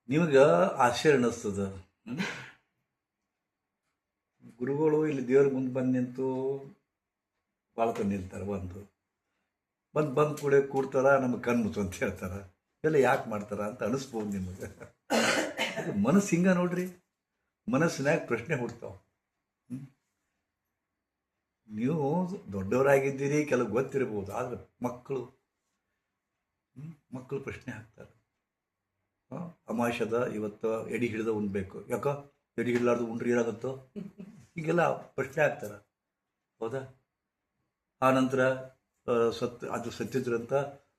ನಿಮಗೆ ಆಶ್ಚರ್ಯ ಅನ್ನಿಸ್ತದ. ಗುರುಗಳು ಇಲ್ಲಿ ದೇವ್ರ ಮುಂದೆ ಬಂದು ನಿಂತು ಭಾಳ ನಿಲ್ತಾರೆ. ಬಂದು ಕೂಡ ಕೂಡ್ತಾರ, ನಮಗೆ ಕಣ್ಣು ಮುಚ್ಚು ಅಂತ ಹೇಳ್ತಾರ. ಎಲ್ಲ ಯಾಕೆ ಮಾಡ್ತಾರ ಅಂತ ಅನಿಸ್ಬೋದು ನಿಮಗೆ. ಮನಸ್ಸು ಹಿಂಗ ನೋಡ್ರಿ, ಮನಸ್ಸಿನಾಗ ಪ್ರಶ್ನೆ ಹುಡ್ತಾವ. ನೀವು ದೊಡ್ಡವರಾಗಿದ್ದೀರಿ, ಕೆಲವು ಗೊತ್ತಿರ್ಬೋದು, ಆದ್ರೆ ಮಕ್ಕಳು ಪ್ರಶ್ನೆ ಹಾಕ್ತಾರೆ. ಅಮಾಷದ ಇವತ್ತು ಎಡಿ ಹಿಡಿದ ಉಣ್ಬೇಕು, ಯಾಕೋ ಎಡಿ ಹಿಡ್ಲಾರ್ದು ಉಂಡ್ರಿ ಏನಾಗುತ್ತೋ, ಹೀಗೆಲ್ಲ ಪ್ರಶ್ನೆ ಹಾಕ್ತಾರೆ. ಹೌದಾ? ಆ ನಂತರ ಅದು ಸತ್ತಿದ್ರಂತ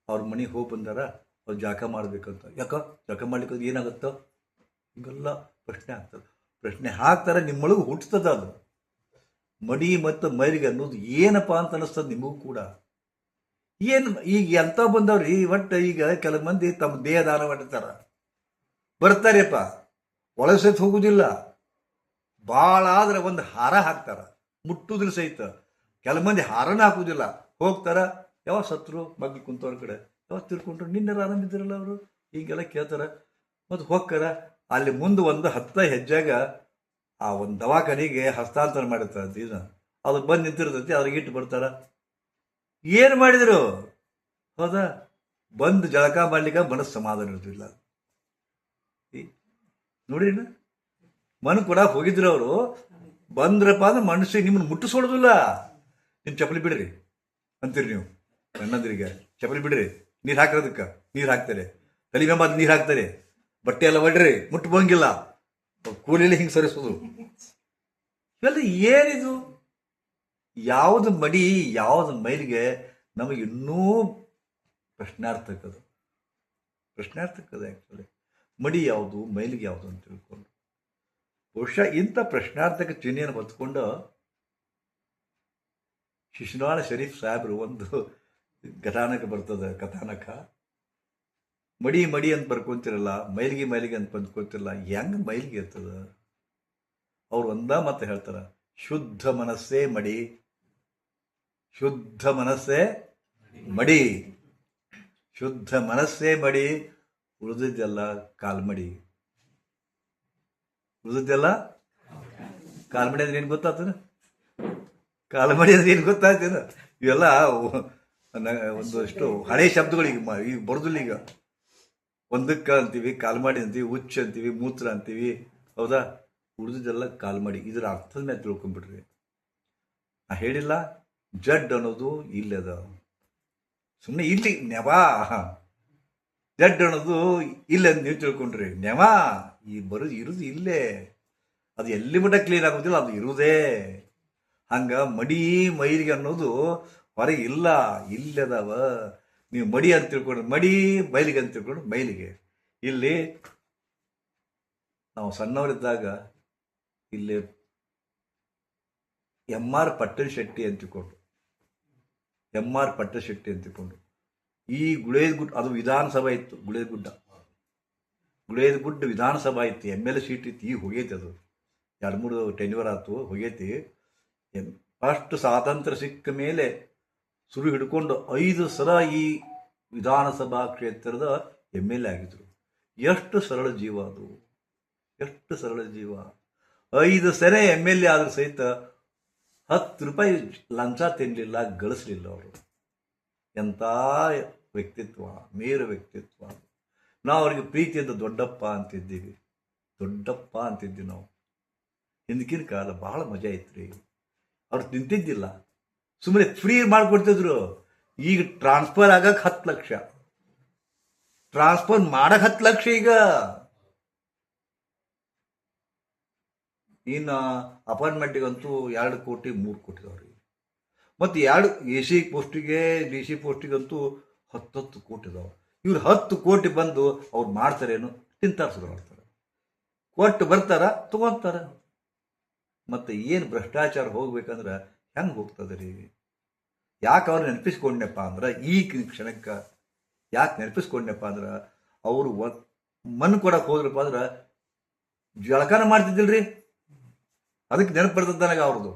ಅವ್ರ ಮನೆಗೆ ಹೋಗಿ ಬಂದಾರ, ಅವ್ರು ಜಾಕ ಮಾಡ್ಬೇಕಂತ, ಯಾಕೋ ಜಾಕ ಮಾಡ್ಲಿಕ್ಕೆ ಏನಾಗುತ್ತೋ, ಹೀಗೆಲ್ಲ ಪ್ರಶ್ನೆ ಹಾಕ್ತಾರೆ. ನಿಮ್ಮೊಳಗೂ ಹುಟ್ಟುತ್ತದೆ ಅದು. ಮಡಿ ಮತ್ತು ಮೈಲಿಗೆ ಅನ್ನೋದು ಏನಪ್ಪ ಅಂತ ಅನಿಸ್ತದೆ ನಿಮಗೂ ಕೂಡ. ಏನು ಈಗ ಎಂತ ಬಂದವ್ರಿ, ಒಟ್ಟು ಈಗ ಕೆಲವು ಮಂದಿ ತಮ್ಮ ದೇಹ ದಾನ ಮಾಡ್ತಾರ, ಬರ್ತಾರಪ್ಪ, ಒಳಗೆ ಸಹಿತ ಹೋಗುದಿಲ್ಲ. ಭಾಳ ಆದ್ರೆ ಒಂದು ಹಾರ ಹಾಕ್ತಾರ, ಮುಟ್ಟುದ್ರ ಸಹಿತ. ಕೆಲವು ಮಂದಿ ಹಾರನ ಹಾಕುದಿಲ್ಲ, ಹೋಗ್ತಾರ, ಯಾವ ಸತ್ರು ಮಗ್ಗಿ ಕುಂತವ್ರ ಕಡೆ, ಯಾವ ತಿರ್ಕೊಂಡ್ರು, ನಿನ್ನೆಲ್ಲ ಆರಾಮಿದ್ರಲ್ಲ ಅವರು, ಹೀಗೆಲ್ಲ ಕೇಳ್ತಾರ. ಮತ್ತು ಹೋಗ್ತಾರ, ಅಲ್ಲಿ ಮುಂದೆ ಒಂದು 10 ಹೆಜ್ಜೆಗ ಆ ಒಂದು ದವಾಖಾನಿಗೆ ಹಸ್ತಾಂತರ ಮಾಡಿರ್ತಾರೆ. ಇದು ಅದು ಬಂದು ನಿಂತಿರ್ತೈತಿ, ಅದ್ರಿಗೆ ಇಟ್ಟು ಬರ್ತಾರ. ಏನು ಮಾಡಿದ್ರು? ಹೌದಾ? ಬಂದು ಜಳಕ ಮಾಡ್ಲಿಕ್ಕೆ ಮನಸ್ಸು ಸಮಾಧಾನ ಇರೋದಿಲ್ಲ. ನೋಡ್ರಿ, ಮನ್ ಕೊಡಾಕ್ ಹೋಗಿದ್ರು ಅವರು, ಬಂದ್ರಪ್ಪ ಅಂದ್ರೆ ಮನುಷ್ಯ ನಿಮ್ಮನ್ನು ಮುಟ್ಟಿಸೋಡುದಿಲ್ಲ. ನಿಮ್ ಚಪ್ಪಲಿ ಬಿಡ್ರಿ ಅಂತೀರಿ ನೀವು ಅಣ್ಣಂದ್ರಿಗೆ, ಚಪ್ಪಲಿ ಬಿಡ್ರಿ, ನೀರು ಹಾಕೋದಕ್ಕೆ ನೀರು ಹಾಕ್ತಾರೆ, ತಲೆ ಮೇಲೆ ನೀರು ಹಾಕ್ತಾರೆ, ಬಟ್ಟೆ ಎಲ್ಲ ಒಡ್ರಿ, ಮುಟ್ಟಬೋಂಗಿಲ್ಲ, ಕೂಲಿಲಿ ಹಿಂಗೆ ಸರಿಸೋದು. ಇವೆಲ್ಲ ಏನಿದು? ಯಾವುದು ಮಡಿ, ಯಾವುದು ಮೈಲಿಗೆ, ನಮಗೆ ಇನ್ನೂ ಪ್ರಶ್ನಾರ್ಥಕದು ಆ್ಯಕ್ಚುಲಿ. ಮಡಿ ಯಾವುದು, ಮೈಲಿಗೆ ಯಾವುದು ಅಂತ ತಿಳ್ಕೊಂಡು ಬಹುಶಃ ಇಂಥ ಪ್ರಶ್ನಾರ್ಥಕ ಚಿಹ್ನೆಯನ್ನು ಹೊತ್ಕೊಂಡು ಶಿಶುನಾಳ ಶರೀಫ್ ಸಾಹೇಬರು ಒಂದು ಕಥಾನಕ ಬರ್ತದೆ. ಕಥಾನಕ ಮಡಿ ಅಂತ ಬರ್ಕೊಂತಿರಲ್ಲ, ಮೈಲಿಗೆ ಅಂತ ಬಂದ್ಕೊತಿರಲ್ಲ, ಹೆಂಗ್ ಮೈಲಿಗೆ ಇರ್ತದ? ಅವ್ರು ಒಂದ ಮತ್ತೆ ಹೇಳ್ತಾರ, ಶುದ್ಧ ಮನಸ್ಸೇ ಮಡಿ, ಶುದ್ಧ ಮನಸ್ಸೇ ಮಡಿ, ಶುದ್ಧ ಮನಸ್ಸೇ ಮಡಿ, ಉಳಿದಿದ್ದೆಲ್ಲ ಕಾಲ್ಮಡಿ. ಉಳಿದಿದ್ದೆಲ್ಲ ಕಾಲ್ಮಡಿ ಅಂದ್ರೆ ಏನು ಗೊತ್ತಾಗ್ತದ? ಕಾಲ್ಮಡಿ ಅಂದ್ರೆ ಏನು ಗೊತ್ತಾಗ್ತೇನ? ಇವೆಲ್ಲ ಒಂದಷ್ಟು ಹಳೆ ಶಬ್ದಗಳು ಈಗ ಬರೋದಿಲ್ಲ. ಈಗ ಒಂದಕ್ಕ ಅಂತೀವಿ, ಕಾಲ್ಮಾಡಿ ಅಂತೀವಿ, ಹುಚ್ಚ ಅಂತೀವಿ, ಮೂತ್ರ ಅಂತೀವಿ. ಹೌದಾ? ಉಳಿದಿದ್ದೆಲ್ಲ ಕಾಲ್ಮಾಡಿ. ಇದರ ಅರ್ಥದ ಮೇಲೆ ತಿಳ್ಕೊಂಡ್ಬಿಡ್ರಿ. ನಾ ಹೇಳಿಲ್ಲ, ಜಡ್ ಅನ್ನೋದು ಇಲ್ಲದ, ಸುಮ್ಮನೆ ಇಲ್ಲಿ ನೆವಾ. ಜಡ್ ಅನ್ನೋದು ಇಲ್ಲ ಅಂತ ನೀವು ತಿಳ್ಕೊಂಡ್ರಿ, ನೆವಾ ಇರುದು ಇಲ್ಲೇ. ಅದು ಎಲ್ಲಿ ಮಟ್ಟ ಕ್ಲೀನ್ ಆಗೋದಿಲ್ಲ, ಅದು ಇರುವುದೇ. ಹಂಗ ಮಡಿ ಮೈಲಿಗೆ ಅನ್ನೋದು ಹೊರಗೆ ಇಲ್ಲ, ಇಲ್ಲದವ. ನೀವು ಮಡಿ ಅಂತ ತಿಳ್ಕೊಂಡ್ರೆ ಮಡಿ, ಮೈಲಿಗೆ ಅಂತ ತಿಳ್ಕೊಂಡ್ರೆ ಮೈಲಿಗೆ. ಇಲ್ಲಿ ನಾವು ಸಣ್ಣವರಿದ್ದಾಗ ಇಲ್ಲಿ ಎಂ.ಆರ್. ಪಟ್ಟಣಶೆಟ್ಟಿ ಅಂತ ತಿಳ್ಕೊಂಡು ಈ ಗುಳೇದಗುಡ್ಡ, ಅದು ವಿಧಾನಸಭಾ ಇತ್ತು, ಗುಳೇದಗುಡ್ಡ ವಿಧಾನಸಭಾ ಇತ್ತು, MLA ಸೀಟ್ ಇತ್ತು. ಈಗ ಹೋಗೈತಿ, ಅದು 2-3 ಟೆನ್ಯೂರ್ ಆಯ್ತು, ಹೋಗೈತಿ. ಫಸ್ಟ್ ಸ್ವಾತಂತ್ರ್ಯ ಸಿಕ್ಕ ಮೇಲೆ ಶುರು ಹಿಡ್ಕೊಂಡು 5 ಸಲ ಈ ವಿಧಾನಸಭಾ ಕ್ಷೇತ್ರದ MLA ಆಗಿದ್ರು. ಎಷ್ಟು ಸರಳ ಜೀವ ಅದು, ಎಷ್ಟು ಸರಳ ಜೀವ. 5 ಸಲ MLA ಆದ್ರೂ ಸಹಿತ 10 ರೂಪಾಯಿ ಲಂಚ ತಿನ್ನಲಿಲ್ಲ, ಗಳಿಸ್ಲಿಲ್ಲ ಅವರು. ಎಂಥ ವ್ಯಕ್ತಿತ್ವ, ಮೇರ ವ್ಯಕ್ತಿತ್ವ. ನಾವು ಅವ್ರಿಗೆ ಪ್ರೀತಿಯಿಂದ ದೊಡ್ಡಪ್ಪ ಅಂತಿದ್ದೀವಿ ನಾವು. ಹಿಂದಕ್ಕಿನ ಕಾಲ ಬಹಳ ಮಜಾ ಐತ್ರಿ. ಅವ್ರು ನಿಂತಿದ್ದಿಲ್ಲ, ಸುಮ್ಮನೆ ಫ್ರೀ ಮಾಡಿಕೊಡ್ತಿದ್ರು. ಈಗ ಟ್ರಾನ್ಸ್ಫರ್ ಆಗಕ್ಕೆ 10 ಲಕ್ಷ, ಟ್ರಾನ್ಸ್ಫರ್ ಮಾಡಕ್ಕೆ 10 ಲಕ್ಷ. ಈಗ ಇನ್ನು ಅಪಾಯಿಂಟ್ಮೆಂಟಿಗಂತೂ 2 ಕೋಟಿ 3 ಕೋಟಿ ಅವ್ರಿಗೆ. ಮತ್ತು 2 AC ಪೋಸ್ಟಿಗೆ, DC ಪೋಸ್ಟಿಗಂತೂ 10 ಕೋಟಿ ಇದಾವೆ. ಇವ್ರು 10 ಕೋಟಿ ಬಂದು ಅವ್ರು ಮಾಡ್ತಾರೇನು? ತಿಂತಾರೆ, ಶುರು ಮಾಡ್ತಾರೆ, ಕೊಟ್ಟು ಬರ್ತಾರ, ತಗೊಂತಾರ. ಮತ್ತು ಏನು ಭ್ರಷ್ಟಾಚಾರ ಹೋಗ್ಬೇಕಂದ್ರೆ ಹೆಂಗೆ ಹೋಗ್ತದೆ ರೀ? ಯಾಕೆ ಅವ್ರು ನೆನಪಿಸ್ಕೊಂಡ್ನಪ್ಪ ಅಂದ್ರೆ, ಈ ಕ್ಷಣಕ್ಕೆ ಯಾಕೆ ನೆನಪಿಸ್ಕೊಂಡ್ನಪ್ಪ ಅಂದ್ರೆ, ಅವರು ಮಣ್ಣು ಕೊಡಕ್ಕೆ ಹೋದ್ರಪ್ಪ ಅಂದ್ರೆ ಜಳಕನ ಮಾಡ್ತಿದ್ದಿಲ್ರಿ. ಅದಕ್ಕೆ ನೆನಪು ಬರ್ತದೆ ನನಗೆ ಅವ್ರದ್ದು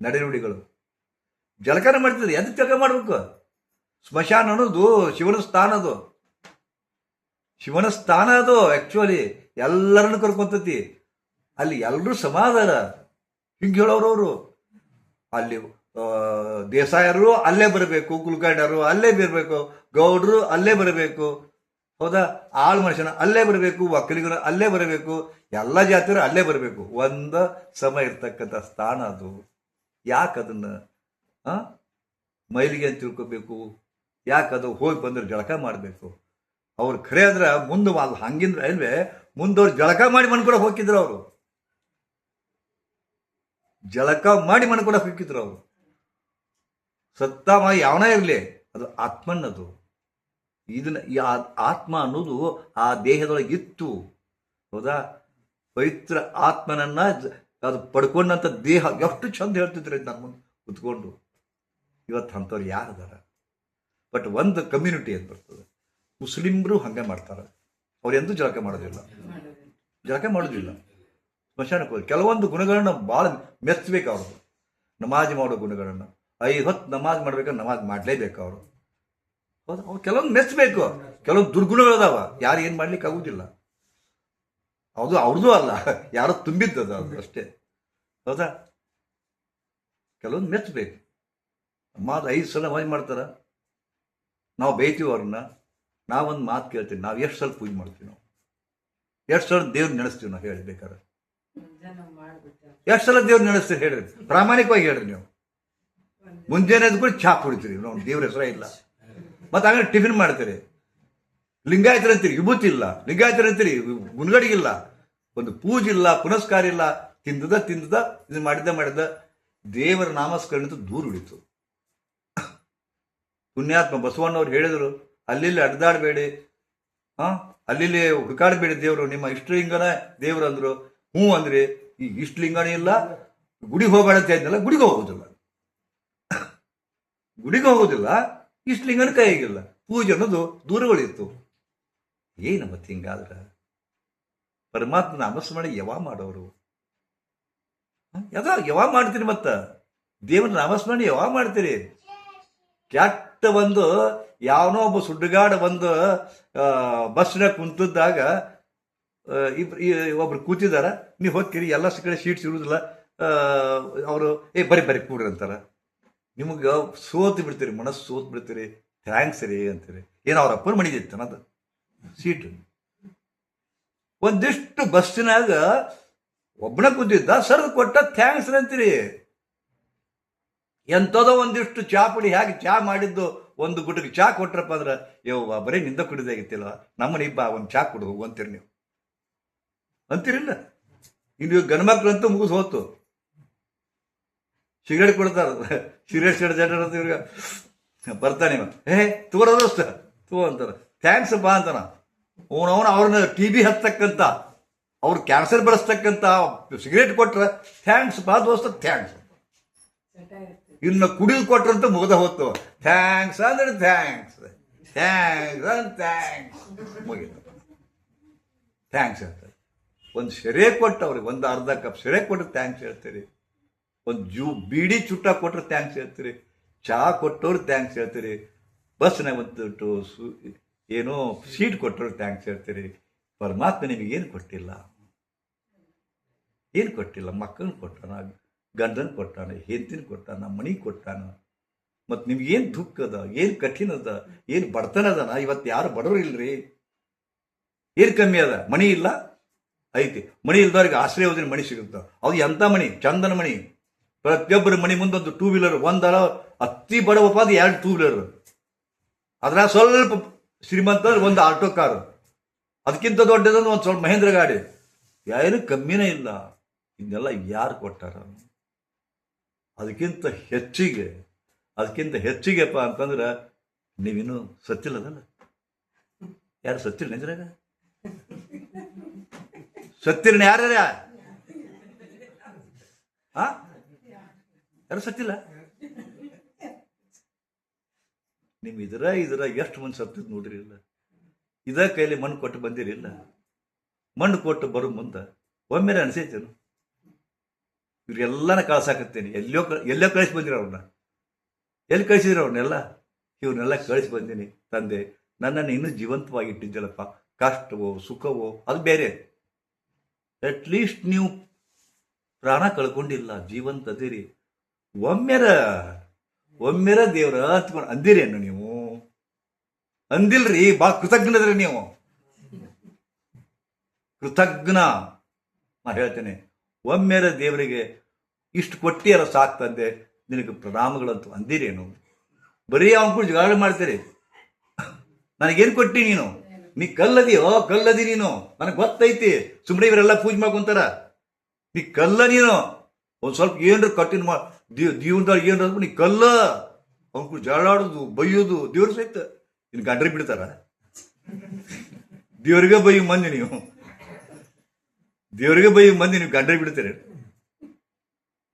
ನಡೆನುಡಿಗಳು. ಜಳಕನ ಮಾಡ್ತಿದ್ರಿ, ಅದಕ್ಕೆ ಜಳಕ ಮಾಡ್ಬೇಕು. ಸ್ಮಶಾನ ಅನ್ನೋದು ಶಿವನ ಸ್ಥಾನ, ಅದು ಶಿವನ ಸ್ಥಾನ ಅದು ಆ್ಯಕ್ಚುಲಿ ಎಲ್ಲರನ್ನು ಕರ್ಕೊಂತತಿ. ಅಲ್ಲಿ ಎಲ್ಲರೂ ಸಮಾಧಾನ ಹಿಂಗೆ ಹೇಳೋರವರು. ಅಲ್ಲಿ ದೇಸಾಯರು ಅಲ್ಲೇ ಬರಬೇಕು, ಕುಲಕರ್ಣರು ಅಲ್ಲೇ ಬರಬೇಕು, ಗೌಡ್ರು ಅಲ್ಲೇ ಬರಬೇಕು, ಹೌದಾ, ಆಳು ಮನುಷ್ಯನ ಅಲ್ಲೇ ಬರಬೇಕು, ಒಕ್ಕಲಿಗರು ಅಲ್ಲೇ ಬರಬೇಕು, ಎಲ್ಲ ಜಾತಿಯರು ಅಲ್ಲೇ ಬರಬೇಕು. ಒಂದು ಸಮ ಇರ್ತಕ್ಕಂಥ ಸ್ಥಾನ ಅದು. ಯಾಕೆ ಅದನ್ನ ಮೈಲಿಗೆ ಅಂತ ತಿಳ್ಕೊಬೇಕು? ಯಾಕೆ ಅದು ಹೋಗಿ ಬಂದ್ರೆ ಜಳಕ ಮಾಡಬೇಕು? ಅವ್ರು ಖರೆ ಆದ್ರೆ ಮುಂದೆ ಅಲ್ಲಿ ಹಂಗಿಂದ್ರೆ ಅಲ್ವೇ ಮುಂದವ್ರು ಜಳಕ ಮಾಡಿ ಮಣ್ಕೊಡ ಹೋಗಿದ್ರು. ಅವರು ಜಳಕ ಮಾಡಿ ಮಣ್ಕೊಡ ಹೋಗಿದ್ರು. ಅವರು ಸತ್ತ ಯಾವನೇ ಇರಲಿ, ಅದು ಆತ್ಮನ್ನದು. ಇದನ್ನ ಈ ಆತ್ಮ ಅನ್ನೋದು ಆ ದೇಹದೊಳಗೆ ಇತ್ತು, ಹೌದಾ. ಪವಿತ್ರ ಆತ್ಮನನ್ನ ಅದು ಪಡ್ಕೊಂಡಂತ ದೇಹ ಎಷ್ಟು ಚಂದ ಹೇಳ್ತಿದ್ರೆ ನನ್ನ ಮುಂದೆ ಕುತ್ಕೊಂಡು. ಇವತ್ತು ಅಂಥವ್ರು ಯಾರದಾರ? ಬಟ್ ಒಂದು ಕಮ್ಯುನಿಟಿ ಅಂತ ಬರ್ತದೆ, ಮುಸ್ಲಿಮ್ರು ಹಂಗೆ ಮಾಡ್ತಾರೆ. ಅವ್ರು ಎಂದೂ ಜಳಕ ಮಾಡೋದಿಲ್ಲ, ಸ್ಮಶಾನಕ್ಕೆ ಹೋಗಿ ಕೆಲವೊಂದು ಗುಣಗಳನ್ನ ಭಾಳ ಮೆಚ್ಚಬೇಕು. ಅವ್ರದ್ದು ನಮಾಜ್ ಮಾಡೋ ಗುಣಗಳನ್ನು 5 ಹೊತ್ತು ನಮಾಜ್ ಮಾಡ್ಬೇಕಾದ್ರೆ ನಮಾಜ್ ಮಾಡಲೇಬೇಕು ಅವರು. ಹೌದಾ, ಅವ್ರು ಕೆಲವೊಂದು ಮೆಚ್ಚಬೇಕು. ಕೆಲವೊಂದು ದುರ್ಗುಣಗಳದಾವ, ಯಾರು ಏನು ಮಾಡ್ಲಿಕ್ಕೆ ಆಗುದಿಲ್ಲ. ಹೌದು, ಅವ್ರದ್ದು ಅಲ್ಲ, ಯಾರೋ ತುಂಬಿದ್ದದ ಅದು ಅಷ್ಟೇ. ಹೌದಾ, ಕೆಲವೊಂದು ಮೆಚ್ಚಬೇಕು. ನಮಾಜ್ 5 ಸಲ ನಮಾಜ್ ಮಾಡ್ತಾರ. ನಾವು ಬೈತೀವಿ ಅವ್ರನ್ನ. ನಾವೊಂದು ಮಾತು ಕೇಳ್ತೀವಿ, ನಾವು ಎಷ್ಟು ಸಲ ಪೂಜೆ ಮಾಡ್ತೀವಿ? ನಾವು ಎಷ್ಟು ಸಲ ದೇವ್ರು ನೆನೆಸ್ತೀವಿ? ನಾವು ಹೇಳ್ಬೇಕಾರೆ ಎಷ್ಟು ಸಲ ದೇವ್ರು ನೆನೆಸ್ತೀವಿ ಹೇಳ್ರಿ, ಪ್ರಾಮಾಣಿಕವಾಗಿ ಹೇಳ್ರಿ. ನೀವು ಮುಂಜಾನೆ ಕೂಡ ಚಹಾ ಕುಡಿತೀರಿ, ನಾವು ದೇವ್ರ ಹೆಸರೇ ಇಲ್ಲ. ಮತ್ತೆ ಆಮೇಲೆ ಟಿಫಿನ್ ಮಾಡ್ತೀರಿ, ಲಿಂಗಾಯತರಂತೀರಿ, ವಿಭೂತಿ ಇಲ್ಲ, ಲಿಂಗಾಯತರಂತೀರಿ, ಗುಣಗಡಿಗಿಲ್ಲ, ಒಂದು ಪೂಜೆ ಇಲ್ಲ, ಪುನಸ್ಕಾರ ಇಲ್ಲ. ತಿಂದದ ಇದು ಮಾಡಿದ್ದ ದೇವರ ನಾಮಸ್ಕರಣದ ದೂರ ಉಳಿತು. ಪುಣ್ಯಾತ್ಮ ಬಸವಣ್ಣವ್ರು ಹೇಳಿದ್ರು, ಅಲ್ಲಿ ಅಡ್ದಾಡಬೇಡಿ, ಅಲ್ಲಿ ಹುಡುಕಾಡಬೇಡಿ ದೇವರು, ನಿಮ್ಮ ಇಷ್ಟಲಿಂಗನ ದೇವ್ರು ಅಂದ್ರು. ಹ್ಞೂ ಅಂದ್ರಿ, ಈ ಇಷ್ಟಲಿಂಗನೇ ಇಲ್ಲ, ಗುಡಿಗೆ ಹೋಗಬೇಡ ಅಂತ ಹೇಳಿದ್ನಲ್ಲ, ಗುಡಿಗೆ ಹೋಗೋದಿಲ್ಲ, ಇಷ್ಟಲಿಂಗನ ಕೈಗಿಲ್ಲ, ಪೂಜೆ ಅನ್ನೋದು ದೂರಗಳಿತ್ತು. ಏನು ಮತ್ತೆ ಹಿಂಗಾದ್ರೆ ಪರಮಾತ್ಮ ನಾಮಸ್ಮರಣೆ ಯಾವಾಗ ಮಾಡೋರು? ಯಾವಾಗ ಮಾಡ್ತೀರಿ? ಮತ್ತ ದೇವರ ನಾಮಸ್ಮರಣೆ ಯಾವಾಗ ಮಾಡ್ತೀರಿ? ಕೆಟ್ಟ ಒಂದು ಯಾವನೋ ಒಬ್ಬ ಸುಡ್ಡುಗಾಡ ಒಂದು ಬಸ್ನಾಗ ಕುಂತಿದ್ದಾಗ ಒಬ್ರು ಕೂತಿದಾರ, ನೀವು ಹೋಗ್ತೀರಿ, ಎಲ್ಲ ಕಡೆ ಸೀಟ್ಸ್ ಇರುವುದಿಲ್ಲ, ಅವರು ಬರೀ ಕೂಡ್ರಿ ಅಂತಾರ. ನಿಮಗೆ ಸೋತು ಬಿಡ್ತೀರಿ, ಮನಸ್ಸು ಸೋತು ಬಿಡ್ತೀರಿ. ಥ್ಯಾಂಕ್ಸ್ ರೀ ಅಂತೀರಿ. ಏನು ಅವ್ರ ಅಪ್ಪನ ಮಣಿದಿತ್ತು ಅನ್ನೋದು ಸೀಟು. ಒಂದಿಷ್ಟು ಬಸ್ಸಿನಾಗ ಒಬ್ಬನ ಕೂತಿದ್ದ, ಸರ್ದು ಕೊಟ್ಟ ಥ್ಯಾಂಕ್ಸ್ ಅಂತೀರಿ. ಎಂಥದೋ ಒಂದಿಷ್ಟು ಚಾ ಪುಡಿ ಹೇಗೆ ಚಾ ಮಾಡಿದ್ದು ಒಂದು ಗುಟಕ್ಕೆ ಚಾ ಕೊಟ್ರಪ್ಪ ಅಂದ್ರೆ, ಯವ್ವ ಬರೀ ನಿಂದ ಕುಡಿದಾಗಿತ್ತಿಲ್ಲ, ನಮ್ಮನೆ ಇಬ್ಬ ಒಂದು ಚಾ ಕುಡಿದು ಹೋಗು ಅಂತೀರಿ. ನೀವು ಅಂತೀರಿಲ್ಲ? ಇನ್ನು ಗಂಡ್ಮಕ್ಳಂತೂ ಮುಗಿಸ್ ಹೋತು, ಸಿಗರೇಟ್ ಕೊಡ್ತಾರ, ಸಿಗರೇಟ್ ಸೇಡ್ ಇವ್ರಿಗೆ ಬರ್ತಾನೆ, ತಗೋರೋ ದೋಸ್ತ ತಗೋ ಅಂತಾರ, ಥ್ಯಾಂಕ್ಸ್ ಬಾ ಅಂತಾನ. ಅವನವನು ಅವ್ರನ್ನ TB ಹತ್ತಕ್ಕಂತ, ಅವ್ರು ಕ್ಯಾನ್ಸರ್ ಬೆಳೆಸ್ತಕ್ಕಂತ ಸಿಗರೇಟ್ ಕೊಟ್ರ ಥ್ಯಾಂಕ್ಸ್ ಬಾ ದೋಸ್ತ, ಥ್ಯಾಂಕ್ಸ್. ಇನ್ನು ಕುಡಿದು ಕೊಟ್ರಂತ ಮುಗ್ದ ಹೋತು, ಥ್ಯಾಂಕ್ಸ್ ಅಂದ್ರೆ ಥ್ಯಾಂಕ್ಸ್ ಮುಗಿತು. ಥ್ಯಾಂಕ್ಸ್ ಹೇಳ್ತಾರೆ. ಒಂದು ಸೆರೆ ಕೊಟ್ಟು ಅವ್ರಿಗೆ ಒಂದು ಅರ್ಧ ಕಪ್ ಸೆರೆ ಕೊಟ್ಟರೆ ಥ್ಯಾಂಕ್ಸ್ ಹೇಳ್ತೀರಿ. ಒಂದು ಬೀಡಿ ಚುಟ್ಟ ಕೊಟ್ಟರೆ ಥ್ಯಾಂಕ್ಸ್ ಹೇಳ್ತೀರಿ. ಚಹಾ ಕೊಟ್ಟವ್ರು ಥ್ಯಾಂಕ್ಸ್ ಹೇಳ್ತೀರಿ. ಬಸ್ನಾಗ ಒಂದು ಏನೋ ಸೀಟ್ ಕೊಟ್ಟವ್ರು ಥ್ಯಾಂಕ್ಸ್ ಹೇಳ್ತೀರಿ. ಪರಮಾತ್ಮ ನಿಮಗೇನು ಕೊಟ್ಟಿಲ್ಲ, ಮಕ್ಕಳನ್ನ ಕೊಟ್ಟಾನ, ಗಂಡನ ಕೊಟ್ಟಾನ, ಹೆಂಡತಿನ ಕೊಟ್ಟಾನ, ಮನಿ ಕೊಟ್ಟಾನ. ಮತ್ತು ನಿಮ್ಗೇನು ದುಃಖ ಅದ, ಏನು ಕಠಿಣ ಅದ, ಏನು ಬಡತನ ಅದನ? ಇವತ್ತು ಯಾರು ಬಡವರು ಇಲ್ರಿ. ಏನು ಕಮ್ಮಿ ಅದ? ಮಣಿ ಇಲ್ಲ ಐತಿ, ಮಣಿ ಇಲ್ದವ್ರಿಗೆ ಆಶ್ರಯ ಹೋದ್ರೆ ಮಣಿ ಸಿಗುತ್ತ. ಅದು ಎಂಥ ಮಣಿ? ಚಂದನ ಮಣಿ. ಪ್ರತಿಯೊಬ್ಬರ ಮಣಿ ಮುಂದೊಂದು 2 ವೀಲರ್, ಒಂದರ ಅತಿ ಬಡವಪ್ಪ ಅದು 2 2 ವೀಲರ್, ಅದ್ರ ಸ್ವಲ್ಪ ಶ್ರೀಮಂತ ಒಂದು ಆಟೋ ಕಾರು, ಅದಕ್ಕಿಂತ ದೊಡ್ಡದೊಂದು ಒಂದು ಸ್ವಲ್ಪ ಮಹೇಂದ್ರ ಗಾಡಿ. ಏನು ಕಮ್ಮಿನೇ ಇಲ್ಲ. ಇದನ್ನೆಲ್ಲ ಯಾರು ಕೊಟ್ಟಾರ? ಅದಕ್ಕಿಂತ ಹೆಚ್ಚಿಗೆಪ್ಪ ಅಂತಂದ್ರೆ ನೀವಿನ್ನೂ ಸತ್ತಿಲ್ಲದಲ್ಲ. ಯಾರು ಸತ್ತಿಲ್ಲ ನಿಜರಾಗ? ಸತ್ತಿರನ ಯಾರ್ಯಾರ? ಯಾರು ಸತ್ತಿಲ್ಲ? ನಿಮ್ ಇದರ ಎಷ್ಟು ಮಂದಿ ಸತ್ತಿದ್ ನೋಡ್ರಿ. ಇಲ್ಲ ಇದ ಕೈಲಿ ಮಣ್ಣು ಕೊಟ್ಟು ಬಂದಿರಿಲ್ಲ. ಮಣ್ಣು ಕೊಟ್ಟು ಬರೋ ಮುಂದೆ ಒಮ್ಮೆ ಅನಿಸೈತೇನು? ಇವ್ರಿಗೆಲ್ಲನ ಕಳ್ಸಾಕತ್ತೇನೆ. ಎಲ್ಲೋ ಕಳಿಸಿ ಬಂದಿರ ಅವ್ರನ್ನ. ಎಲ್ಲಿ ಕಳಿಸಿದ್ರು ಅವ್ರನ್ನೆಲ್ಲ? ಇವ್ರನ್ನೆಲ್ಲ ಕಳಿಸಿ ಬಂದೀನಿ ತಂದೆ. ನನ್ನನ್ನು ಇನ್ನೂ ಜೀವಂತವಾಗಿಟ್ಟಿದ್ದಲ್ಲಪ್ಪ. ಕಷ್ಟವೋ ಸುಖವೋ ಅದು ಬೇರೆ, ಅಟ್ಲೀಸ್ಟ್ ನೀವು ಪ್ರಾಣ ಕಳ್ಕೊಂಡಿಲ್ಲ, ಜೀವಂತ ಅದಿರಿ. ಒಮ್ಮೆರ ದೇವ್ರ ಅಂತ್ಕೊಂಡು ಅಂದಿರೇನು ನೀವು? ಅಂದಿಲ್ರಿ. ಭಾಳ ಕೃತಜ್ಞದ್ರಿ ನೀವು, ಕೃತಜ್ಞ. ನಾ ಹೇಳ್ತೇನೆ, ಒಮ್ಮೆರ ದೇವರಿಗೆ ಇಷ್ಟು ಕೊಟ್ಟಿಯಲ್ಲ ಸಾಕು ತಂದೆ, ನಿನಗೆ ಪ್ರಣಾಮಗಳಂತೂ ಅಂದಿರೇನು? ಬರೀ ಅವನ ಕೂಡ ಜಗಳ ಮಾಡ್ತೀರಿ. ನನಗೇನು ಕೊಟ್ಟಿ ನೀನು? ನೀ ಕಲ್ಲದಿ ನೀನು, ನನಗೆ ಗೊತ್ತೈತಿ. ಸುಮ್ಮನೆ ಇವರೆಲ್ಲ ಪೂಜೆ ಮಾಡ್ಕೊಂತಾರ. ನೀ ಕಲ್ಲ ನೀನು. ಒಂದು ಸ್ವಲ್ಪ ಏನ್ರ ಕಟ್ಟಿನ ಜೀವನದಾಗ ಏನ್ರ ನೀ ಕಲ್ಲ. ಅವನ ಕೂಡ ಜಗಳಾಡೋದು ಬೈಯೋದು ದೇವ್ರ ಸಹಿತ ಇನ್ನು ಗಂಡ್ರಿಗೆ ಬಿಡ್ತಾರ? ದೇವ್ರಿಗೆ ಬೈಯೋ ಮಂದಿ ನೀವು, ದೇವ್ರಿಗೆ ಬೈಯೋ ಮಂದಿ ನೀವು ಗಂಡ್ರಿಗೆ ಬಿಡ್ತೀರಿ.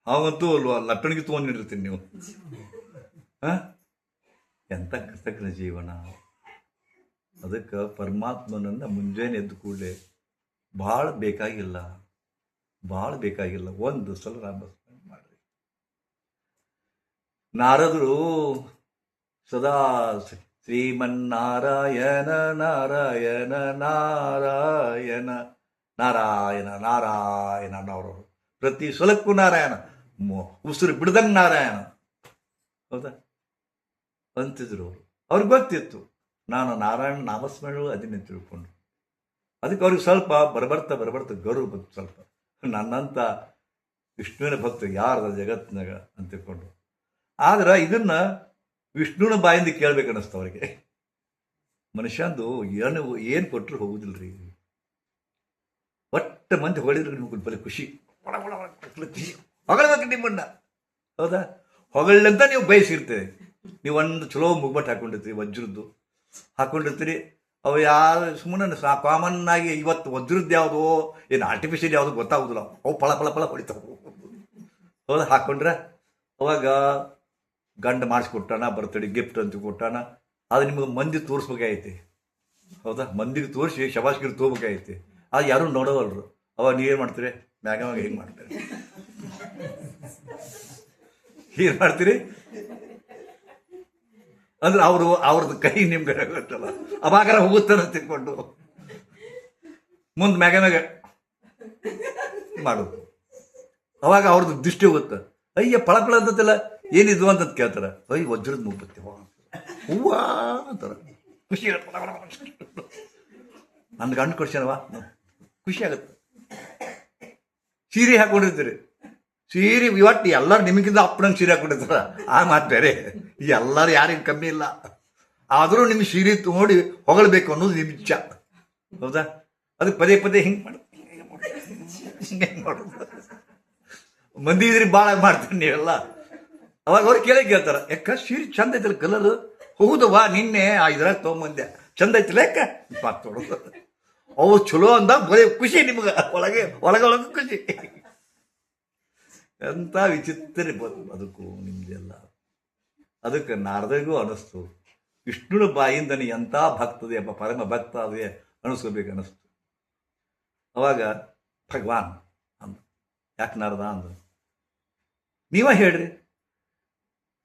ಅವಂತೂ ಲಟ್ಟಣಿಗೆ ತೊಗೊಂಡಿರ್ತೀನಿ ನೀವು. ಎಂಥ ಕೃತಜ್ಞ ಜೀವನ. ಅದಕ್ಕೆ ಪರಮಾತ್ಮನನ್ನು ಮುಂಜಾನೆ ಎದ್ದು ಕೂಡಲೇ ಭಾಳ ಬೇಕಾಗಿಲ್ಲ, ಒಂದು ಸಲ ನಾಮಸ್ಮರಣೆ ಮಾಡ್ರಿ. ನಾರದರು ಸದಾ ಶ್ರೀಮನ್ನಾರಾಯಣ ನಾರಾಯಣ ನಾರಾಯಣ ನಾರಾಯಣ ನಾರಾಯಣ ಅನ್ನೋರು. ಪ್ರತಿ ಸಲಕ್ಕೂ ನಾರಾಯಣ, ಉಸಿರು ಬಿಡ್ದಂಗೆ ನಾರಾಯಣ. ಹೌದಾ ಅಂತಿದ್ರು ಅವರು. ಅವ್ರಿಗೆ ಗೊತ್ತಿತ್ತು ನಾನು ನಾರಾಯಣ ನಾಮಸ್ಮರಣೆ ಅದನ್ನೇ ತಿಳ್ಕೊಂಡು. ಅದಕ್ಕೆ ಅವ್ರಿಗೆ ಸ್ವಲ್ಪ ಬರಬರ್ತಾ ಗೌರವ ಬಂತು. ಸ್ವಲ್ಪ ನನ್ನಂಥ ವಿಷ್ಣುವಿನ ಭಕ್ತ ಯಾರದ ಜಗತ್ತಿನಾಗ ಅಂತ ತಿಳ್ಕೊಂಡು. ಆದ್ರೆ ಇದನ್ನ ವಿಷ್ಣುವಿನ ಬಾಯಿಂದ ಕೇಳ್ಬೇಕು ಅನ್ನಿಸ್ತು ಅವ್ರಿಗೆ. ಮನುಷ್ಯಂದು ಏನು ಕೊಟ್ಟರು ಹೋಗುದಿಲ್ರಿ. ಒಟ್ಟ ಮಂದಿ ಹೊಗಳಿದ್ರೆ ನಿಮ್ಗೆ ಬರೀ ಖುಷಿ, ಹೊಗಳಬೇಕು ನಿಮ್ಮನ್ನ. ಹೌದಾ? ಹೊಗಳಂತ ನೀವು ಬಯಸಿರ್ತೇವೆ. ನೀವು ಒಂದು ಚಲೋ ಮುಗ್ಬಟ್ಟು ಹಾಕೊಂಡಿರ್ತೀರಿ, ವಜ್ರದ್ದು ಹಾಕೊಂಡಿರ್ತೀರಿ. ಅವು ಯಾರು ಸುಮ್ಮನೆ ಕಾಮನ್ ಆಗಿ ಇವತ್ತು ವಜ್ರದ್ದು ಯಾವುದೋ ಏನು ಆರ್ಟಿಫಿಷಿಯಲ್ ಯಾವುದು ಗೊತ್ತಾಗೋದಿಲ್ಲ. ಅವು ಫಳ ಹೊಡಿತಾವೆ. ಹೌದಾ? ಹಾಕೊಂಡ್ರೆ ಅವಾಗ ಗಂಡ ಮಾಡಿಸ್ಕೊಟ್ಟಾನ, ಬರ್ತಡೆ ಗಿಫ್ಟ್ ಅಂತ ಕೊಟ್ಟಾನ. ಅದು ನಿಮಗೆ ಮಂದಿ ತೋರಿಸ್ಬೇಕಾಗೈತಿ. ಹೌದಾ? ಮಂದಿಗೆ ತೋರಿಸಿ ಶಬಾಷ್ಗಿರಿ ತೊಗೋಬೇಕಾಗೈತಿ. ಅದು ಯಾರೂ ನೋಡೋವಲ್ರು. ಅವಾಗ ನೀವೇನು ಮಾಡ್ತೀರಿ? ಮ್ಯಾಗ ಹೆಂಗೆ ಮಾಡ್ತೀರಿ? ಏನು ಮಾಡ್ತೀರಿ ಅಂದ್ರೆ ಅವ್ರದ್ದು ಕೈ ನಿಮ್ಗೆ ಗೊತ್ತಲ್ಲ, ಅವಾಗಾರ ಹೋಗುತ್ತಾನ ತಿಳ್ಕೊಂಡು ಮುಂದೆ ಮ್ಯಾಗ ಮಾಡೋದು. ಅವಾಗ ಅವ್ರದ್ದು ದೃಷ್ಟಿ ಹೋಗುತ್ತೆ. ಅಯ್ಯ ಫಳ ಅಂತಲ್ಲ, ಏನಿದು ಅಂತ ಕೇಳ್ತಾರ. ಅಯ್ಯ ವಜ್ರದ ಮುಗ್ಬತ್ತಿ ಹೂವ ಅಂತಾರ. ಖುಷಿ ನನ್ನ ಗಂಡು ಕೊಡ್ಸ್ಯಾನವ, ಖುಷಿ ಆಗುತ್ತೆ. ಸೀರೆ ಹಾಕೊಂಡಿರ್ತೀರಿ. ಸೀರೆ ಇವತ್ತು ಎಲ್ಲರೂ ನಿಮಗಿಂತ ಅಪ್ಪನಂಗೆ ಸೀರೆ ಹಾಕೊಂಡಿರ್ತಾರ. ಆ ಮಾತು ಬೇರೆ. ಎಲ್ಲರೂ ಯಾರಿಗೂ ಕಮ್ಮಿ ಇಲ್ಲ. ಆದರೂ ನಿಮ್ಗೆ ಸೀರೆ ನೋಡಿ ಹೊಗಳಬೇಕು ಅನ್ನೋದು ನಿಮ್ಮ ಇಚ್ಛ. ಹೌದಾ? ಅದಕ್ಕೆ ಪದೇ ಹಿಂಗೆ ಮಾಡೋದು, ಹಿಂಗೆ ಮಾಡೋದು. ಮಂದಿ ಇದ್ರಿ ಭಾಳ ಮಾಡ್ತೀನಿ ನೀವೆಲ್ಲ. ಅವಾಗ ಅವ್ರು ಕೇಳ್ತಾರ, ಯಾಕ ಸೀರೆ ಚಂದ ಐತಲ್ಲ ಕಲರ್? ಹೌದವಾ, ನಿನ್ನೆ ಇದ್ರಾಗ ತೊಗೊಂಬಂದೆ, ಚಂದ ಐತಿಲ್ಲ ಯಾಕ ಮಾತೋಡೋದು. ಅವು ಚಲೋ ಅಂದ ಬರೀ ಖುಷಿ ನಿಮ್ಗೆ, ಒಳಗೆ ಖುಷಿ. ಎಂಥ ವಿಚಿತ್ರ ಅದಕ್ಕೂ ನಿಮ್ದೆಲ್ಲ. ಅದಕ್ಕೆ ನಾರದಿಗೂ ಅನ್ನಿಸ್ತು, ವಿಷ್ಣುನ ಬಾಯಿಂದನೇ ಎಂಥ ಭಕ್ತದೆ ಅಪ್ಪ, ಪರಮ ಭಕ್ತ ಅದೇ ಅನಿಸ್ಕೋಬೇಕು ಅನ್ನಿಸ್ತು. ಅವಾಗ ಭಗವಾನ್ ಅಂದ, ಯಾಕೆ ನಾರದ ಅಂದ, ನೀವ ಹೇಳ್ರಿ,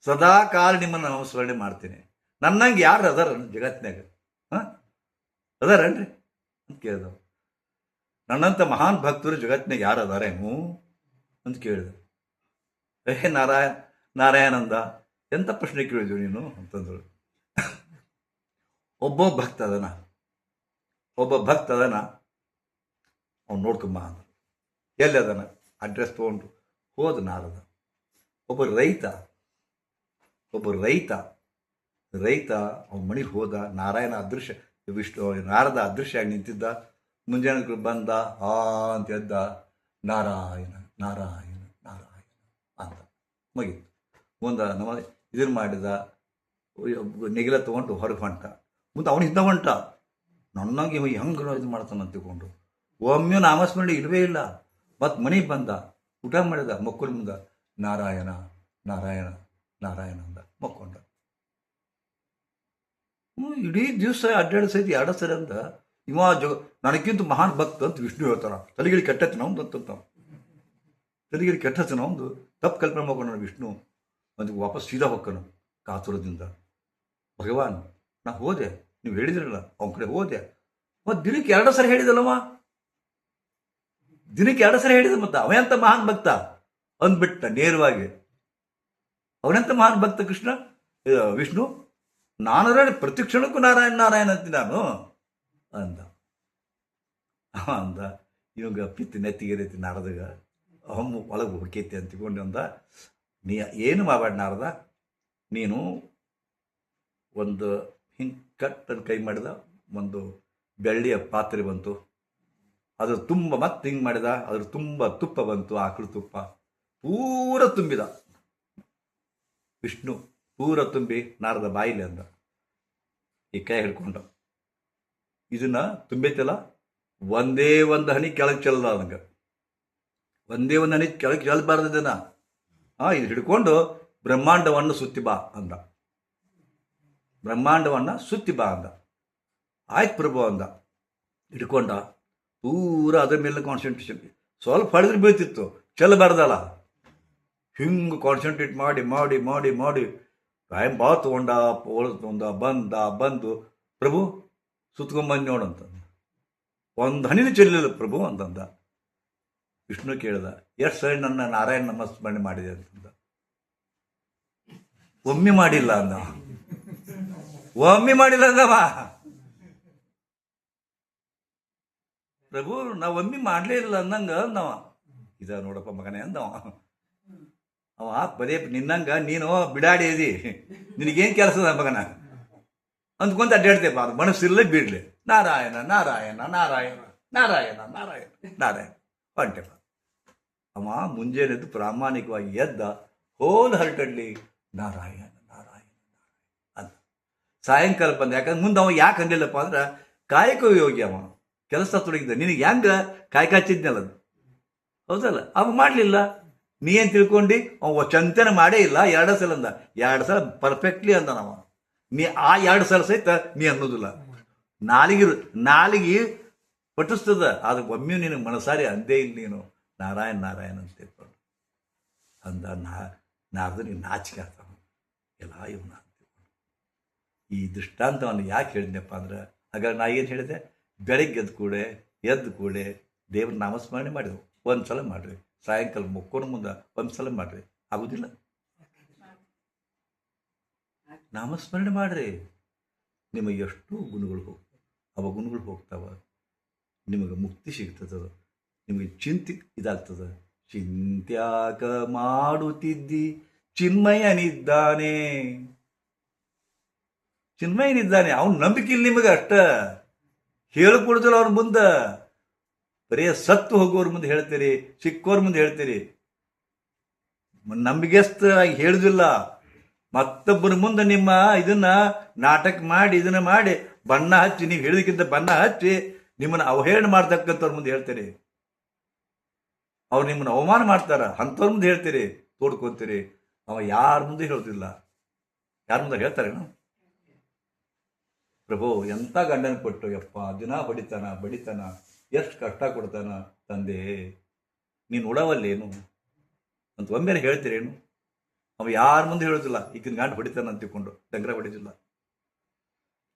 ಸದಾ ಕಾಲ ನಿಮ್ಮನ್ನು ನಾಮಸ್ಮರಣೆ ಮಾಡ್ತೀನಿ. ನನ್ನಂಗೆ ಯಾರು ಅದಾರ ಜಗತ್ತಿನಾಗ? ಅದಾರನ್ರಿ ಅಂತ ಕೇಳಿದವು. ನನ್ನಂಥ ಮಹಾನ್ ಭಕ್ತರು ಜಗತ್ತಿನಾಗ ಯಾರು ಅದಾರೇನು ಅಂತ ಕೇಳಿದೆ. ನಾರಾಯಣಂದ, ಎಂಥ ಪ್ರಶ್ನೆ ಕೇಳಿದ್ವಿ ನೀನು ಅಂತಂದ್ರು. ಒಬ್ಬ ಭಕ್ತ ಅದನ ಅವ್ನು ನೋಡ್ಕೊಂಬ ಅಂದ. ಎಲ್ಲಿ ಅದನ? ಅಡ್ರೆಸ್ ತೊಗೊಂಡು ಹೋದ ನಾರದ. ಒಬ್ಬ ರೈತ ಅವನ ಮನೆಗೆ ಹೋದ. ನಾರಾಯಣ ಅದೃಶ್ಯ, ನಾರದ ಅದೃಶ್ಯ ಆಗಿ ನಿಂತಿದ್ದ. ಮುಂಜಾನೆ ಬಂದ, ಅಂತ ಎದ್ದ, ನಾರಾಯಣ ನಾರಾಯಣ ನಾರಾಯಣ ಅಂತ ಮುಗೀತು. ಮುಂದೆ ಇದನ್ನು ಮಾಡಿದ, ನೆಗಿಲ ತೊಗೊಂಡು ಹೊರಗೆ ಹೊಂಟ. ಮುಂದೆ ಅವನು ಇದ್ದ ಹೊಂಟ. ನನ್ನಂಗೆ ಹೆಂಗೆ ಇದು ಮಾಡ್ತಾನೆ ತಿಳ್ಕೊಂಡು ಒಮ್ಮೆ ನಾಮಸ್ಮರಣೆ ಇಲ್ಲವೇ ಇಲ್ಲ. ಮತ್ತು ಮನೆಗೆ ಬಂದ, ಊಟ ಮಾಡಿದ, ಮಕ್ಕಳ ಮುಂದೆ ನಾರಾಯಣ ನಾರಾಯಣ ನಾರಾಯಣ ಅಂದ, ಮಕ್ಕೊಂಡ. ಇಡೀ ದಿವಸ ಅಡ್ಡಾಡ ಸೈತಿ ಎರಡು ಸರಿ ಅಂದ. ನನಗಿಂತ ಮಹಾನ್ ಭಕ್ತ ಅಂತ ವಿಷ್ಣು ಹೇಳ್ತಾರ. ತಲೆಗಿಳಿ ಕೆಟ್ಟತಿ ನಮ್ದು ಅಂತಂತ, ತಲೆಗಿಳಿ ಕೆಟ್ಟತಿ ನಮ್ದು ತಪ್ಪು ಕಲ್ಪನೆ ಮಾಡ್ಕೊಂಡು ವಿಷ್ಣು ಅಂತ ವಾಪಸ್ ಸೀದಾ ಹೊಕ್ಕನು ಕಾತುರದಿಂದ. ಭಗವಾನ್ ನಾ ಹೋದೆ, ನೀವು ಹೇಳಿದ್ರಲ್ಲ ಅವನ ಕಡೆ ಹೋದೆ. ಮತ್ತು ದಿನಕ್ಕೆ 2 ಸರಿ ಹೇಳಿದಲ್ಲವ, ದಿನಕ್ಕೆ 2 ಸರಿ ಹೇಳಿದ. ಮತ್ತೆ ಅವನಂತ ಮಹಾನ್ ಭಕ್ತ ಅಂದ್ಬಿಟ್ಟ ನೇರವಾಗಿ. ಅವನಂತ ಮಹಾನ್ ಭಕ್ತ ಕೃಷ್ಣ ವಿಷ್ಣು, ನಾನು ಪ್ರತಿ ಕ್ಷಣಕ್ಕೂ ನಾರಾಯಣ ನಾರಾಯಣ ಅಂತೀನಿ ನಾನು ಅಂದ. ಅಂದ ಇವಾಗ ಪಿತ್ತಿ ನೆತ್ತಿಗೆ ರೀತಿ ನಾರದಾಗ ಹಮ್ಮು ಒಳಗೆ ಹುಡುಕೈತಿ ಅಂತ ತಿಳ್ಕೊಂಡು ಅಂದ, ನೀ ಏನು ಮಾಡಬೇಡ ನಾರದ, ನೀನು ಒಂದು ಹಿಂಗೆ ಕಟ್ಟನ್ನು ಕೈ ಮಾಡಿದ, ಒಂದು ಬೆಳ್ಳಿಯ ಪಾತ್ರೆ ಬಂತು, ಅದ್ರ ತುಂಬ ಮತ್ತೆ ಹಿಂಗೆ ಮಾಡಿದ, ಅದ್ರ ತುಂಬ ತುಪ್ಪ ಬಂತು, ಆಕಳು ತುಪ್ಪ ಪೂರ ತುಂಬಿದ. ವಿಷ್ಣು ಪೂರ ತುಂಬಿ ನಾರದ ಬಾಯಿಲಿ ಅಂದ, ಈ ಕೈ ಹಿಡ್ಕೊಂಡ, ಇದನ್ನ ತುಂಬೈತಲ್ಲ ಒಂದೇ ಒಂದು ಹನಿ ಕೆಳಗೆ ಚೆಲ್ಲದ, ನನಗೆ ಒಂದೇ ಒಂದು ಹನಿ ಕೆಳಗೆ ಚೆಲ್ಲಬಾರ್ದು ಇದನ್ನ, ಇದು ಹಿಡ್ಕೊಂಡು ಬ್ರಹ್ಮಾಂಡವನ್ನು ಸುತ್ತಿ ಬಾ ಅಂದ. ಬ್ರಹ್ಮಾಂಡವನ್ನು ಸುತ್ತಿ ಬಾ ಅಂದ. ಆಯ್ತು ಪ್ರಭು ಅಂದ. ಹಿಡ್ಕೊಂಡ ಪೂರ ಅದ್ರ ಮೇಲೆ ಕಾನ್ಸಂಟ್ರೇಷನ್, ಸ್ವಲ್ಪ ಹೊಡೆದ್ರೆ ಬೀಳ್ತಿತ್ತು, ಚೆಲ್ಲಬಾರ್ದಲ್ಲ. ಹಿಂಗೆ ಕಾನ್ಸಂಟ್ರೇಟ್ ಮಾಡಿ ಮಾಡಿ ಮಾಡಿ ಮಾಡಿ ಟೈಮ್ ಬಾ ತೊಗೊಂಡ, ತೊಗೊಂಡ, ಬಂದು ಪ್ರಭು ಸುತ್ಕೊಂಬಂದು ನೋಡಂತ, ಒಂದು ಹನಿನೂ ಚೆಲ್ಲಿಲ್ಲ ಪ್ರಭು ಅಂತಂದ. ವಿಷ್ಣು ಕೇಳ್ದ, ಎಷ್ಟು ಸರಿ ನನ್ನ ನಾರಾಯಣ ನಮಸ್ಮರಣೆ ಮಾಡಿದೆ ಅಂತಂದ. ಒಮ್ಮೆ ಮಾಡಿಲ್ಲ ಅಂದ, ಒಮ್ಮೆ ಮಾಡಿಲ್ಲ ಅಂದವ. ಪ್ರಭು ನಾವು ಒಮ್ಮೆ ಮಾಡಲೇ ಇಲ್ಲ ಅಂದಂಗ ಅಂದವ. ಇದ ನೋಡಪ್ಪ ಮಗನೇ ಅಂದವ. ಅವ ಬರೇ ನಿನ್ನಂಗ ನೀನು ಬಿಡಾಡಿ ಇದಿ, ನಿನಗೇನು ಕೆಲಸದ ಮಗನ ಅಂದ್ಕೊಂತ ಅಡ್ಡಾಡ್ತೇಪ, ಅದು ಮನಸ್ಸಿರಲೇ ಬಿಡ್ಲಿ, ನಾರಾಯಣ ನಾರಾಯಣ ನಾರಾಯಣ ನಾರಾಯಣ ನಾರಾಯಣ ನಾರಾಯಣ ಹೊಂಟೆಪ್ಪ. ಅವ ಮುಂಜಾನೆದ್ದು ಪ್ರಾಮಾಣಿಕವಾಗಿ ಎದ್ದ, ಹೋಲ್ ಹರಟಡ್ಲಿ ನಾರಾಯಣ ನಾರಾಯಣ ಅಂತ. ಸಾಯಂಕಾಲ ಬಂದ, ಯಾಕಂದ್ರೆ ಮುಂದೆ ಅವ ಯಾಕೆ ಅಂದಿಲ್ಲಪ್ಪ ಅಂದ್ರೆ ಕಾಯಕ ಯೋಗಿ, ಅವ ಕೆಲಸ ತೊಡಗಿದ್ದ. ನಿನಗೆ ಹೆಂಗ ಕಾಯಕ ಹಚ್ಚಿದ್ನಲ್ಲ ಅದು, ಹೌದಲ್ಲ? ಅವ ಮಾಡಲಿಲ್ಲ. ನೀ ಏನು ತಿಳ್ಕೊಂಡು ಅವ ಚಂತನ ಮಾಡೇ ಇಲ್ಲ. 2 ಸಲ ಅಂದ, 2 ಸಲ ಪರ್ಫೆಕ್ಟ್ಲಿ ಅಂದ ನಾವು. ನೀ ಆ 2 ಸಲ ಸಹಿತ ನೀ ಅನ್ನೋದಿಲ್ಲ. ನಾಲಿಗೆ ಪಟ್ಟಿಸ್ತದ, ಆದ್ರೆ ಒಮ್ಮೆ ನೀನು ಮನಸಾರಿ ಅಂದೇ ಇಲ್ಲ ನೀನು ನಾರಾಯಣ ನಾರಾಯಣ ಅಂತ ತಿಳ್ಕೊಂಡು ಅಂದ. ನಾರ್ದು ನೀನು ನಾಚಿಕೆ ಆಗ್ತಾವ ಎಲ್ಲ ಇವನ ಅಂತಿಕೊಂಡು. ಈ ದೃಷ್ಟಾಂತವನ್ನು ಯಾಕೆ ಹೇಳಿದ್ನಪ್ಪ ಅಂದ್ರೆ, ಹಾಗಾದ್ರೆ ನಾ ಏನು ಹೇಳಿದೆ, ಬೆಳಗ್ಗೆ ಎದ್ದು ಕೂಡೆ ದೇವ್ರ ನಾಮಸ್ಮರಣೆ ಮಾಡಿದೆವು. 1 ಸಲ ಮಾಡ್ರಿ, ಸಾಯಂಕಾಲ ಮುಕ್ಕೋನ ಮುಂದೆ 1 ಸಲ ಮಾಡ್ರಿ, ಆಗುದಿಲ್ಲ? ನಾಮಸ್ಮರಣೆ ಮಾಡ್ರಿ, ನಿಮಗೆ ಎಷ್ಟು ಗುಣಗಳು ಹೋಗ್ತವೆ, ಅವ ಗುಣಗಳು ಹೋಗ್ತಾವ, ನಿಮಗೆ ಮುಕ್ತಿ ಸಿಗ್ತದ, ನಿಮಗೆ ಚಿಂತೆ ಇದಾಗ್ತದ. ಚಿಂತ್ಯಾಕ ಮಾಡುತ್ತಿದ್ದಿ ಚಿನ್ಮಯನಿದ್ದಾನೆ, ಚಿನ್ಮಯನಿದ್ದಾನೆ. ಅವನು ನಂಬಿಕೆ ಇಲ್ಲ ನಿಮಗೆ, ಅಷ್ಟ ಹೇಳಿಕೊಡುದಿಲ್ಲ ಅವ್ರ ಮುಂದೆ. ಬರೀ ಸತ್ತು ಹೋಗೋರ ಮುಂದೆ ಹೇಳ್ತೀರಿ, ಸಿಕ್ಕೋರ್ ಮುಂದೆ ಹೇಳ್ತೀರಿ, ನಂಬಿಕೆಸ್ತಾಗಿ ಹೇಳುದಿಲ್ಲ. ಮತ್ತೊಬ್ಬರ ಮುಂದೆ ನಿಮ್ಮ ಇದನ್ನ ನಾಟಕ ಮಾಡಿ, ಇದನ್ನ ಮಾಡಿ ಬಣ್ಣ ಹಚ್ಚಿ, ನೀವು ಹೇಳಿದಕ್ಕಿಂತ ಬಣ್ಣ ಹಚ್ಚಿ ನಿಮ್ಮನ್ನು ಅವಹೇಳನ ಮಾಡ್ತಕ್ಕಂಥವ್ರ ಮುಂದೆ ಹೇಳ್ತೀರಿ. ಅವ್ರು ನಿಮ್ಮನ್ನು ಅವಮಾನ ಮಾಡ್ತಾರ, ಅಂಥವ್ರ ಮುಂದೆ ಹೇಳ್ತೀರಿ, ತೋಡ್ಕೊಂತೀರಿ. ಅವ ಯಾರ ಮುಂದೆ ಹೇಳೋದಿಲ್ಲ. ಯಾರ ಮುಂದೆ ಹೇಳ್ತಾರೇನು? ಪ್ರಭು ಎಂಥ ಗಂಡನ ಕೊಟ್ಟು ಯಪ್ಪ, ದಿನ ಬಡಿತಾನ, ಎಷ್ಟು ಕಷ್ಟ ಕೊಡ್ತಾನ ತಂದೆ, ನೀನು ಉಡವಲ್ಲೇನು ಅಂತ ಒಮ್ಮೆಲೆ ಹೇಳ್ತೀರೇನು? ಅವ ಯಾರ ಮುಂದೆ ಹೇಳೋದಿಲ್ಲ, ಈಗಿನ ಗಂಡು ಹೊಡಿತಾನ ಅಂತ ತಿಳ್ಕೊಂಡು ಡಂಗ್ರ ಹೊಡಿದಿಲ್ಲ.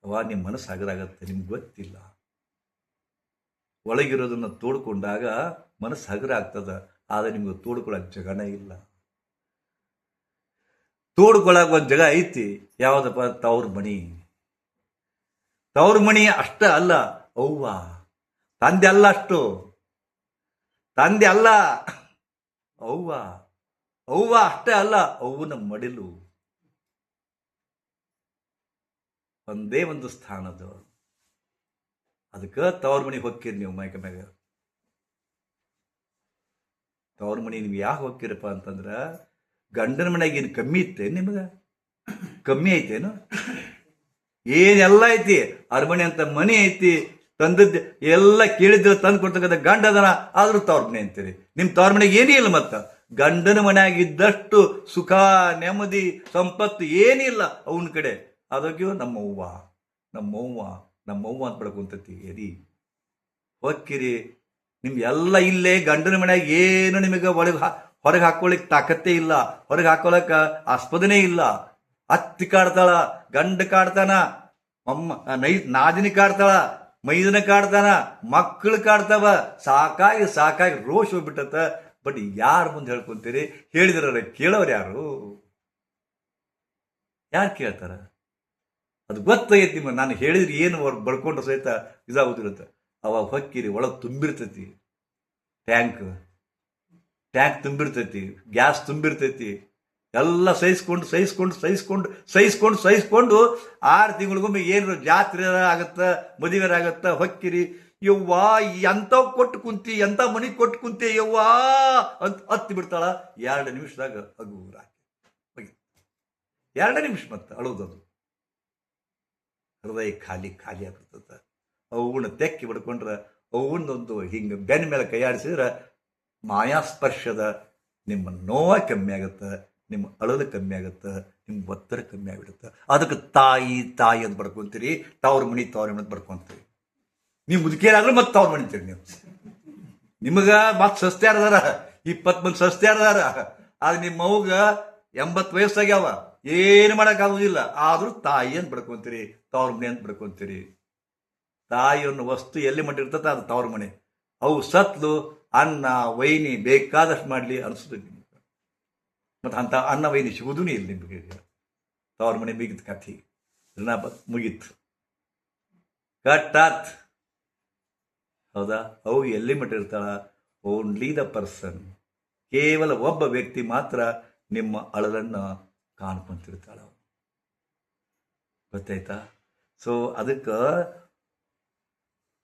ಅವ ನಿಮ್ಮ ಮನಸ್ಸು ಹಗರಾಗತ್ತೆ, ನಿಮ್ಗೆ ಗೊತ್ತಿಲ್ಲ. ಒಳಗಿರೋದನ್ನು ತೋಡ್ಕೊಂಡಾಗ ಮನಸ್ಸು ಹಗರ ಆಗ್ತದ, ಆದರೆ ನಿಮ್ಗೆ ತೋಡ್ಕೊಳಕ್ ಜಗನೇ ಇಲ್ಲ. ತೋಡ್ಕೊಳಕ್ ಒಂದು ಜಗ ಐತಿ, ಯಾವುದಪ್ಪ? ತವ್ರ ಮಣಿ. ತವ್ರ ಮಣಿ ಅಷ್ಟ ಅಲ್ಲ, ಅವ್ವ ತಂದೆ ಅಲ್ಲ, ಅಷ್ಟು ತಂದೆ ಅಲ್ಲ, ಅವ್ವ ಅಷ್ಟೇ ಅಲ್ಲ, ಅವ್ವನ ಮಡಿಲು. ಒಂದೇ ಒಂದು ಸ್ಥಾನದ. ಅದಕ್ಕೆ ತವ್ರ ಮನೆಗೆ ಹೋಗ್ತೀರಿ ನೀವು. ಮೈಕ ಮ್ಯಾಗ ತವ್ರ ಮನೆ ನೀವು ಯಾಕೆ ಹೋಗ್ತೀರಪ್ಪ ಅಂತಂದ್ರ, ಗಂಡನ ಮನೆಯಾಗ ಏನು ಕಮ್ಮಿ ಇತ್ತೇನು ನಿಮಗೆ? ಕಮ್ಮಿ ಐತೇನು? ಏನೆಲ್ಲ ಐತಿ, ಅರಮನೆ ಅಂತ ಮನೆ ಐತಿ, ತಂದದ್ದು ಎಲ್ಲ ಕೇಳಿದ್ರೆ ತಂದು ಕೊಡ್ತಕ್ಕಂಥ ಗಂಡ ಅದನ, ಆದ್ರೂ ತವ್ರ ಮನೆ ಅಂತೀರಿ. ನಿಮ್ಮ ತವ್ರ ಮನೆಗೆ ಏನೇ ಇಲ್ಲ. ಮತ್ತ ಗಂಡನ ಮನೆಯಾಗಿದ್ದಷ್ಟು ಸುಖ, ನೆಮ್ಮದಿ, ಸಂಪತ್ತು ಏನಿಲ್ಲ ಅವನ ಕಡೆ. ಅದಕ್ಕೆ ನಮ್ಮವ್ವ ಅಂತ ಬೆಳ್ಕೊಂತತಿ. ಎದಿ ಹೊಕ್ಕಿರಿ, ನಿಮ್ಗೆ ಎಲ್ಲ ಇಲ್ಲೇ ಗಂಡನ ಮನ್ಯಾಗ ಏನು ನಿಮಗೆ ಹೊರಗೆ ಹಾಕೊಳ್ಳಿಕ್ಕೆ ತಾಕತ್ತೇ ಇಲ್ಲ, ಹೊರಗೆ ಹಾಕೊಳ್ಳಕ ಆಸ್ಪದನೇ ಇಲ್ಲ. ಅತ್ತಿ ಕಾಡ್ತಾಳ, ಗಂಡ ಕಾಡ್ತಾನ, ನಾದಿನಿ ಕಾಡ್ತಾಳ, ಮೈದನ ಕಾಡ್ತಾನ, ಮಕ್ಕಳು ಕಾಡ್ತಾವ. ಸಾಕಾಗಿ ರೋಷ್ ಹೋಗ್ಬಿಟ್ಟತ್ತ. ಬಟ್ ಯಾರು ಮುಂದೆ ಹೇಳ್ಕೊಂತೀರಿ? ಹೇಳಿದ್ರ ಕೇಳೋರು ಯಾರು ಕೇಳ್ತಾರ? ಅದು ಗೊತ್ತಾಗೈತಿ ನಿಮ್ಗೆ. ನಾನು ಹೇಳಿದ್ರೆ ಏನು ಅವ್ರು ಬಡ್ಕೊಂಡ್ರೆ ಸಹಿತ ಇದಾಗುದಿರುತ್ತೆ. ಅವಾಗ ಹೊಕ್ಕಿರಿ ಒಳಗೆ ತುಂಬಿರ್ತೈತಿ, ಟ್ಯಾಂಕ್ ತುಂಬಿರ್ತೈತಿ, ಗ್ಯಾಸ್ ತುಂಬಿರ್ತೈತಿ. ಎಲ್ಲ ಸಹಿಸ್ಕೊಂಡು 6 ತಿಂಗಳಿಗೊಮ್ಮೆ ಏನು ಜಾತ್ರೆ ಆಗತ್ತ, ಮದುವೆ ಆಗತ್ತ, ಹೊಕ್ಕಿರಿ. ಯವ್ವಾ ಎಂಥವ್ ಕೊಟ್ಟು ಕುಂತಿ, ಎಂಥ ಮನೆ ಕೊಟ್ಟು ಕುಂತಿ ಯವ್ವಾ ಅಂತ ಹತ್ತಿ ಬಿಡ್ತಾಳ. 2 ನಿಮಿಷದಾಗ ಹಗೂರ 2 ನಿಮಿಷ ಮತ್ತೆ ಅಳೋದದು. ಹೃದಯ ಖಾಲಿ ಆಗ್ಬಿಡ್ತದ. ಅವನ್ನ ತೆಕ್ಕಿ ಬಿಡ್ಕೊಂಡ್ರೆ ಅವನ್ನೊಂದು ಹಿಂಗೆ ಬೆನ್ನ ಮೇಲೆ ಕೈಯಾಡಿಸಿದ್ರೆ ಮಾಯಾಸ್ಪರ್ಶದ ನಿಮ್ಮ ನೋವ ಕಮ್ಮಿ ಆಗುತ್ತೆ, ನಿಮ್ಮ ಅಳಲು ಕಮ್ಮಿ ಆಗುತ್ತೆ, ನಿಮ್ಮ ಒತ್ತಡ ಕಮ್ಮಿ ಆಗಿಬಿಡುತ್ತೆ. ಅದಕ್ಕೆ ತಾಯಿ ಅಂತ ಬಡ್ಕೊಂತೀರಿ, ತವ್ರ ಮನೆ ಅಂತ ಬಡ್ಕೊಂತೀರಿ. ನೀವು ಮುದುಕೇರಾದ್ರೂ ಮತ್ತೆ ತವ್ರ ಮಣಿತೀರಿ. ನಿಮಗೆ ಮತ್ತೆ ಸಸ್ತ್ಯಾರದಾರ, 20 ಮಂದಿ ಸಸ್ತ್ಯಾರದಾರ. ಆದ್ರೆ ನಿಮ್ಮ ಮೌಗ 80 ವಯಸ್ಸಾಗ್ಯಾವ, ಏನು ಮಾಡೋಕ್ಕಾಗೋದಿಲ್ಲ. ಆದರೂ ತಾಯಿ ಅಂತ ಬಡ್ಕೊಂತೀರಿ, ತವ್ರ ಮನೆ ಅಂತ ಬಡ್ಕೊಂತೀರಿ. ತಾಯಿಯನ್ನು ವಸ್ತು ಎಲ್ಲಿ ಮಾಡಿರ್ತದೆ ಅದು ತವ್ರ ಮನೆ. ಅವು ಸತ್ಲು ಅನ್ನ ವೈನಿ ಬೇಕಾದಷ್ಟು ಮಾಡಲಿ ಅನಿಸ್ತದೆ ನಿಮ್ಗೆ. ಮತ್ತು ಅಂಥ ಅನ್ನ ವೈನಿ ಸಿಗುದೂ ಇಲ್ಲ ನಿಮಗೆ. ತವ್ರ ಮನೆ ಮುಗಿತು ಕಥೆ, ಮುಗೀತು, ಕಟ್ಟಾತ್. ಹೌದಾ? ಅವು ಎಲ್ಲಿ ಮಟ್ಟಿರ್ತಾಳ? ಓನ್ಲಿ ದ ಪರ್ಸನ್, ಕೇವಲ ಒಬ್ಬ ವ್ಯಕ್ತಿ ಮಾತ್ರ ನಿಮ್ಮ ಅಳಲನ್ನು ಕಾಣ್ಕೊಂತಿರ್ತಾಳ. ಗೊತ್ತಾಯ್ತಾ? ಸೊ ಅದಕ್ಕೆ